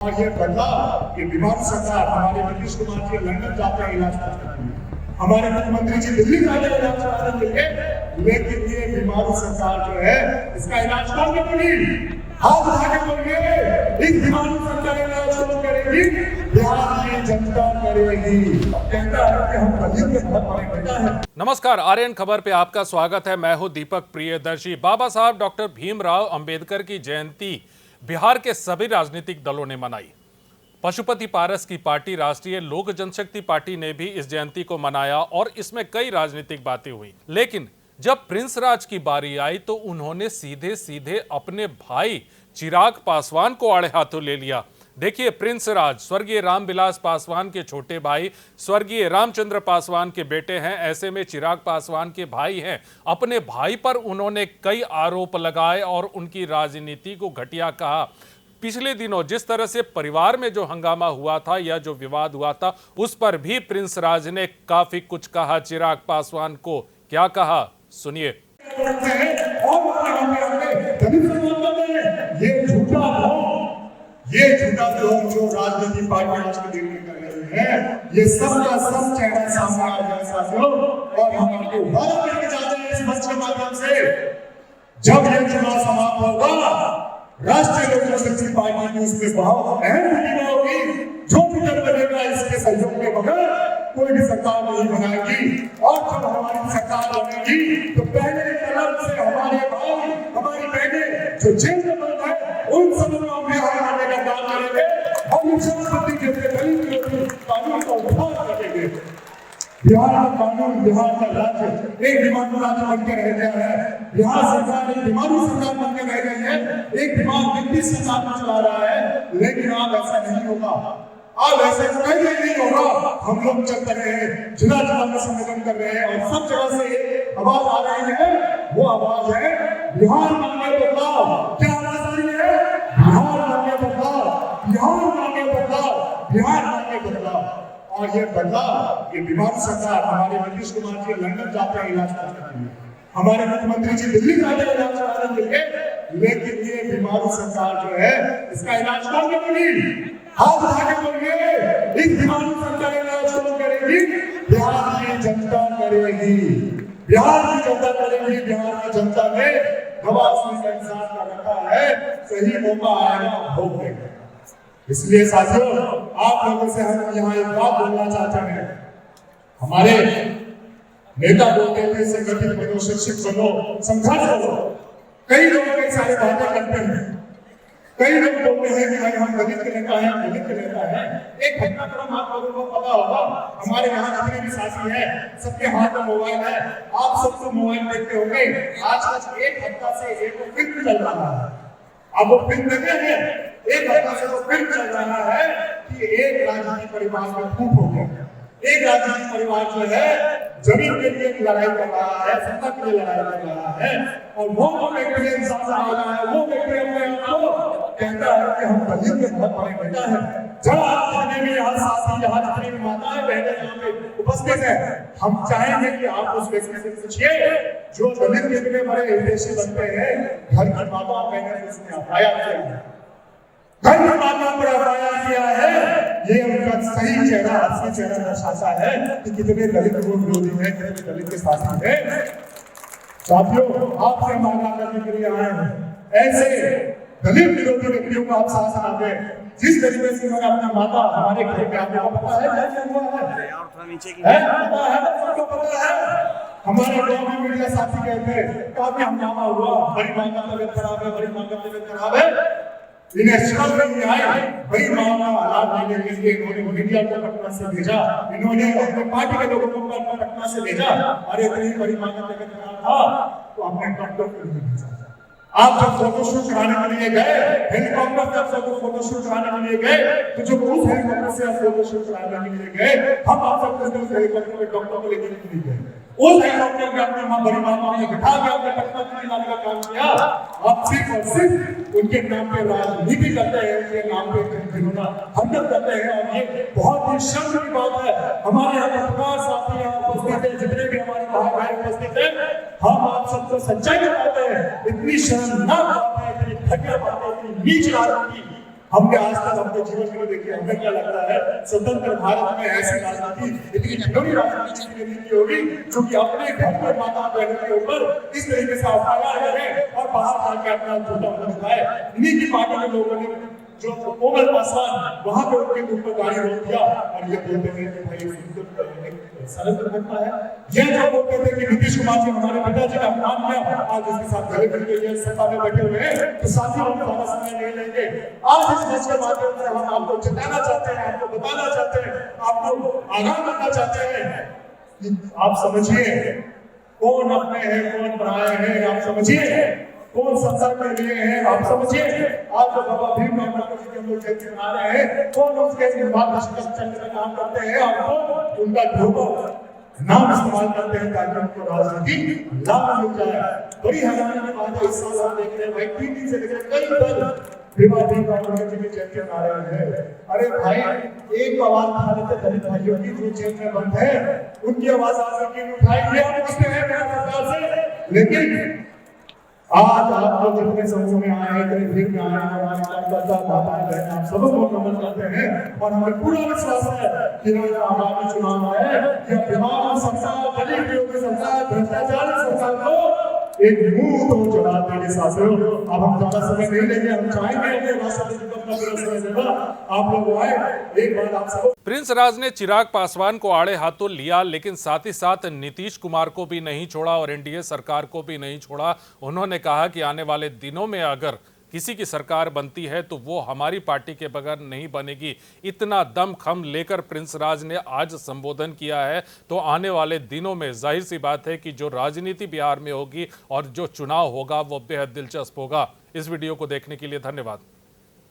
और ये बता कि बीमार सरकार हमारे नीतीश कुमार जी लंदन जाते हैं इलाज कराने, हमारे मुख्यमंत्री जी दिल्ली जाते हैं इलाज कराने के लिए, लेकिन ये बीमार सरकार जो है इसका इलाज कौन करेगी? हाथ उठा के बोलिए, इस बीमारी सरकार इलाज कौन करेगी? बिहार की जनता करेगी। कहता है कि हम गरीब के बहुत बड़े बेटा है। नमस्कार, आर्यन खबर पे आपका स्वागत है। मैं हूं दीपक प्रियदर्शी। बाबा साहब डॉक्टर भीमराव अंबेडकर की जयंती बिहार के सभी राजनीतिक दलों ने मनाई। पशुपति पारस की पार्टी राष्ट्रीय लोक जनशक्ति पार्टी ने भी इस जयंती को मनाया और इसमें कई राजनीतिक बातें हुई। लेकिन जब प्रिंस राज की बारी आई तो उन्होंने सीधे सीधे अपने भाई चिराग पासवान को आड़े हाथों ले लिया। देखिए, प्रिंस राज स्वर्गीय रामविलास पासवान के छोटे भाई, स्वर्गीय रामचंद्र पासवान के बेटे हैं। ऐसे में चिराग पासवान के भाई हैं। अपने भाई पर उन्होंने कई आरोप लगाए और उनकी राजनीति को घटिया कहा। पिछले दिनों जिस तरह से परिवार में जो हंगामा हुआ था या जो विवाद हुआ था, उस पर भी प्रिंस राज ने काफी कुछ कहा। चिराग पासवान को क्या कहा, सुनिए। ये झूठा लोग जो राजनीति पार्टी आज के दिन में कर रही है, ये सब का सब चेहरा सामने आ गया साथियों। और हम आपको वादा करके जाते हैं इस मंच के माध्यम से, जब ये चुनाव समाप्त होगा, राष्ट्रीय लोक जनशक्ति पार्टी की उसमें बहुत अहम भूमिका होगी। जो भी दल बनेगा इसके सहयोग के बगैर कोई भी सरकार नहीं बनाएगी। और जब हमारी सरकार बनेगी तो पहले कदम से हमारे भाई, हमारी बहनें जो जेल में बंद है, उन सबको हम रिहा करने का काम करेंगे। हम मुख्यमंत्री के गरीब विरोधी कानून का उद्धार करेंगे। बिहार का कानून, बिहार का राज्य एक बीमारू राज्य बनकर रह गया है। बिहार सरकार एक बीमारू सरकार बनकर रह गई है। एक बीमार व्यक्ति सरकार में चला रहा है। लेकिन अब ऐसा नहीं होगा, अब ऐसा कहीं नहीं होगा। हम लोग चल रहे हैं, जिला जिला में सम्मेलन कर रहे हैं और सब जगह से आवाज आ रही है। वो आवाज है बिहार मांगे बदलाव। क्या आवाज आ रही है? बिहार मांगे बदलाव, बिहार मांगे बदलाव, बिहार मांगे बदलाव। और ये बदलाव ये बीमार सरकार हमारे नीतीश कुमार जी लंदन जाते हैं इलाज कराने के लिए, हमारे मुख्यमंत्री जी दिल्ली जाते हैं इलाज कराने के लिए, लेकिन ये बीमार सरकार जो है इसका इलाज कौन करेगी? हाथ उठा के बोलिए, इस बीमारी सरकार इलाज कौन करेगी? बिहार की जनता करेगी। बिहार की जनता करेगी। बिहार की जनता ने दवा का इंतजार कर रखा है, सही मौका आएगा, भोग देगा। इसलिए साथियों, आप लोगों से हम यहाँ एक बात बोलना चाहते हैं। हमारे नेता बोलते थे संगठित बनो, शिक्षित बनो, संघर्ष करो। कई लोग कई सारे बातें करते हैं। कई लोग बोलते हैं कि भाई हम दलित के नेता हैं, दलित के नेता हैं। एक घटनाक्रम आप लोगों को पता होगा, हमारे यहाँ जितने भी साथी हैं सबके हाथ में मोबाइल है। आप सबको मोबाइल देखते होंगे। आज एक हफ्ता से एक फिल्म चल रहा है। अब वो फिल्म देखे हैं, एक हफ्ता से वो फिल्म चल रहा है कि एक राजनीतिक परिवार में फूट हो गया। एक राजनीतिक परिवार जो है जमीन के लिए लड़ाई कर रहा है, सत्ता के लिए लड़ाई कर रहा है। और वो व्यक्ति इंसान आ रहा है, वो व्यक्ति अपने आप को कहता है कि हम गरीब के बहुत बड़े बेटा है। जब आप जितने भी यहाँ साथी, यहाँ जितनी भी माताएं बहनें यहाँ पे उपस्थित है, हम चाहेंगे कि आप उस व्यक्ति से पूछिए जो दलित के इतने बड़े हितैषी बनते हैं, घर की माता बहनें उसने अपाया किया है, घर की माता पर अपाया किया है। ये उनका सही चेहरा, असली चेहरा दर्शाता है कि कितने दलित को विरोधी है, कितने दलित के साथी है। साथियों, आपसे मांगा करने के लिए आए हैं, ऐसे दलित विरोधी व्यक्तियों को आप साथ आते हैं। जिस तरीके से उन्होंने अपना माता हमारे घर पे आपको पता है क्या हुआ है? पता है, सबको पता है। हमारे गांव में मीडिया साथी कहते हैं काफी हंगामा हुआ, बड़ी मां का तबीयत खराब है, बड़ी मां का तबीयत खराब है। इन्हें समझ नहीं आई, बड़ी मां का हालात लेने के लिए इन्होंने मीडिया को पटना से भेजा। इन्होंने अपने पार्टी के लोगों को पटना से भेजा। अरे इतनी बड़ी मां का तबीयत खराब था तो अपने डॉक्टर को भेजा। आप जब फोटोशूट कराने के लिए गए, हेलीकॉप्टर से आप सबको फोटोशूट कराने के लिए गए, तो जो उस हेलीकॉप्टर से आप फोटोशूट कराने के लिए गए, हम आप सबको उस हेलीकॉप्टर में डॉक्टर को लेकर के लिए गए। उस हेलीकॉप्टर में अपने मां, बड़ी मां ने बिठा के अपने पटना के लाने का काम किया। आप सिर्फ और सिर्फ उनके नाम पे राजनीति करते हैं, उनके नाम पे जिन्होंने हमदर्द करते हैं। और ये बहुत ही शर्म की बात है। हमारे यहाँ पत्रकार साथी यहाँ उपस्थित है, जितने भी हमारे भाई उपस्थित है, हम आप सबको सच्चाई बताते हैं। इतनी शर्मनाक बात है, इतनी घटिया बात है, इतनी नीच राजनीति हमने आज तक अपने जीवन में देखी, हमें क्या लगता है स्वतंत्र भारत में ऐसी राजनीति, इतनी खिलौनी राजनीति किसी ने नहीं की होगी जो कि अपने घर में माता बहनों के ऊपर इस तरीके से अफवाह करे और बाहर जाके अपना झूठा मुंह दिखाए। इन्हीं की पार्टी के लोगों ने जो कोमल पासवान वहां पे उनके ऊपर गाड़ी रोक दिया और ये बोलते हैं कि भाई सड़क दुर्घटना है। ये जो बोलते थे कि नीतीश कुमार जी हमारे पिताजी का अपमान किया, आज उसके साथ गले मिल के ये सत्ता में बैठे हुए हैं, तो साथी हम ज्यादा समय नहीं लेंगे। आज इस मंच के माध्यम से हम आपको चेताना चाहते हैं, आपको बताना चाहते हैं, आपको आगाह करना चाहते हैं। आप समझिए कौन अपने हैं कौन पराये हैं, आप समझिए कौन सत्ता के लिए है, आप समझिए। आज जो बाबा भीमराव अम्बेडकर जी हम लोग जयंती मना रहे हैं, कौन उसके मार्गदर्शन में काम करते हैं और कौन उनका ढोबा नाम इस्तेमाल करते हैं ताकि उनको राजनीति लाभ मिल जाए। बड़ी हैरानी की बात है, इस साल हम देख रहे हैं भाई 3 दिन से लेकर कई दल भीमराव अम्बेडकर जी की जयंती मना रहे हैं। अरे भाई एक आवाज उठा लेते दलित भाइयों की जो जेल में बंद है, उनकी आवाज आप क्यों उठाएंगे? आप पूछते हैं सरकार से, लेकिन आज आप लोग जितने समूह में आए हैं, इतने भीड़ में आए हैं, हमारे कार्यकर्ता माताएं बहनें आप सबको नमन करते हैं और हमें पूरा विश्वास है कि आगामी चुनाव है यह बिहार सरकार, गरीब की सरकार, भ्रष्टाचार सरकार को एक मुंह तो जवाब देने साथियों। अब हम ज्यादा समय नहीं लेंगे, हम चाहेंगे अपने राष्ट्रपति को अपना पूरा समय देना। आप लोग आए, एक बार आप सबको। प्रिंस राज ने चिराग पासवान को आड़े हाथों लिया, लेकिन साथ ही साथ नीतीश कुमार को भी नहीं छोड़ा और एनडीए सरकार को भी नहीं छोड़ा। उन्होंने कहा कि आने वाले दिनों में अगर किसी की सरकार बनती है तो वो हमारी पार्टी के बगैर नहीं बनेगी। इतना दमखम लेकर प्रिंस राज ने आज संबोधन किया है, तो आने वाले दिनों में जाहिर सी बात है कि जो राजनीति बिहार में होगी और जो चुनाव होगा वो बेहद दिलचस्प होगा। इस वीडियो को देखने के लिए धन्यवाद।